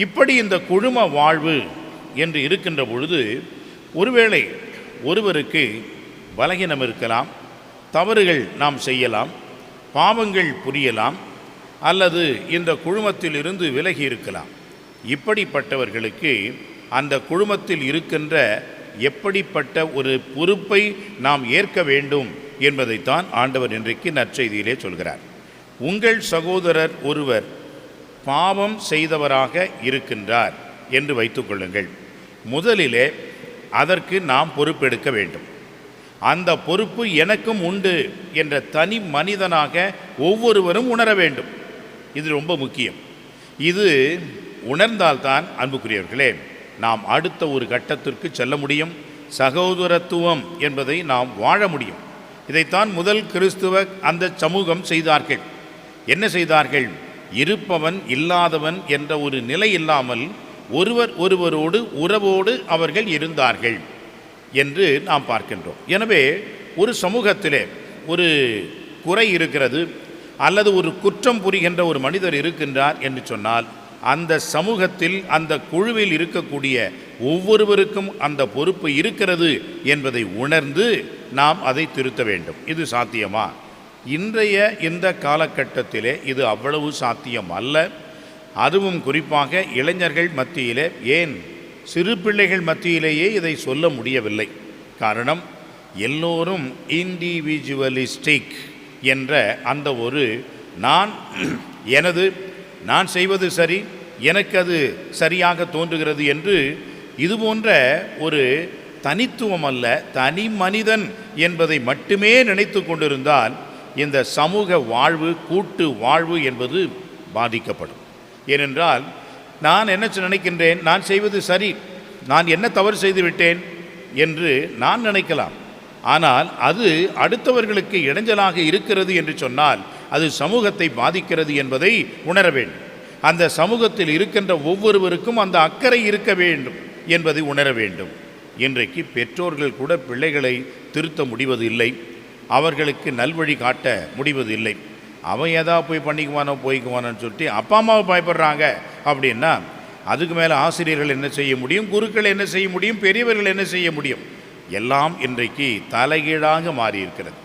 இப்படி இந்த குழும வாழ்வு என்று இருக்கின்ற பொழுது ஒருவேளை ஒருவருக்கு பலகீனம் இருக்கலாம், தவறுகள் நாம் செய்யலாம், பாவங்கள் புரியலாம், அல்லது இந்த குழுமத்தில் இருந்து விலகி இருக்கலாம். இப்படிப்பட்டவர்களுக்கு அந்த குழுமத்தில் இருக்கின்ற எப்படிப்பட்ட ஒரு பொறுப்பை நாம் ஏற்க வேண்டும் என்பதைத்தான் ஆண்டவர் இன்றைக்கு நற்செய்தியிலே சொல்கிறார். உங்கள் சகோதரர் ஒருவர் பாவம் செய்தவராக இருக்கின்றார் என்று வைத்துக்கொள்ளுங்கள். முதலிலே அதற்கு நாம் பொறுப்பெடுக்க வேண்டும். அந்த பொறுப்பு எனக்கும் உண்டு என்ற தனி மனிதனாக ஒவ்வொருவரும் உணர வேண்டும். இது ரொம்ப முக்கியம். இது உணர்ந்தால்தான் அன்புக்குரியவர்களே நாம் அடுத்த ஒரு கட்டத்திற்கு செல்ல முடியும். சகோதரத்துவம் என்பதை நாம் வாழ முடியும். இதைத்தான் முதல் கிறிஸ்துவ அந்த சமூகம் செய்தார்கள். என்ன செய்தார்கள்? இருப்பவன் இல்லாதவன் என்ற ஒரு நிலை இல்லாமல் ஒருவர் ஒருவரோடு உறவோடு அவர்கள் இருந்தார்கள் என்று நாம் பார்க்கின்றோம். எனவே ஒரு சமூகத்திலே ஒரு குறை இருக்கிறது அல்லது ஒரு குற்றம் புரிகின்ற ஒரு மனிதர் இருக்கின்றார் என்று சொன்னால் அந்த சமூகத்தில் அந்த குழுவில் இருக்கக்கூடிய ஒவ்வொருவருக்கும் அந்த பொறுப்பு இருக்கிறது என்பதை உணர்ந்து நாம் அதை திருத்த வேண்டும். இது சாத்தியமா? இன்றைய இந்த காலகட்டத்திலே இது அவ்வளவு சாத்தியம் அல்ல. அதுவும் குறிப்பாக இளைஞர்கள் மத்தியிலே, ஏன் சிறு பிள்ளைகள் மத்தியிலேயே இதை சொல்ல முடியவில்லை. காரணம், எல்லோரும் இண்டிவிஜுவலிஸ்டிக் என்ற அந்த ஒரு நான் செய்வது சரி, எனக்கு அது சரியாக தோன்றுகிறது என்று இது போன்ற ஒரு தனித்துவம் அல்ல, தனி மனிதன் என்பதை மட்டுமே நினைத்து கொண்டிருந்தால் இந்த சமூக வாழ்வு, கூட்டு வாழ்வு என்பது பாதிக்கப்படும். ஏனென்றால் நான் என்ன நினைக்கின்றேன், நான் செய்வது சரி, நான் என்ன தவறு செய்து விட்டேன் என்று நான் நினைக்கலாம். ஆனால் அது அடுத்தவர்களுக்கு இடைஞ்சலாக இருக்கிறது என்று சொன்னால் அது சமூகத்தை பாதிக்கிறது என்பதை உணர வேண்டும். அந்த சமூகத்தில் இருக்கின்ற ஒவ்வொருவருக்கும் அந்த அக்கறை இருக்க வேண்டும் என்பதை உணர வேண்டும். இன்றைக்கு பெற்றோர்கள் கூட பிள்ளைகளை திருத்த முடிவதில்லை, அவர்களுக்கு நல்வழி காட்ட முடிவதில்லை. அவன் ஏதாவது போய் போய்க்குவானோன்னு சொல்லிட்டு அப்பா அம்மாவை பயப்படுறாங்க. அப்படின்னா அதுக்கு மேலே ஆசிரியர்கள் என்ன செய்ய முடியும்? குருக்கள் என்ன செய்ய முடியும்? பெரியவர்கள் என்ன செய்ய முடியும்? எல்லாம் இன்றைக்கு தலைகீழாக மாறியிருக்கிறது.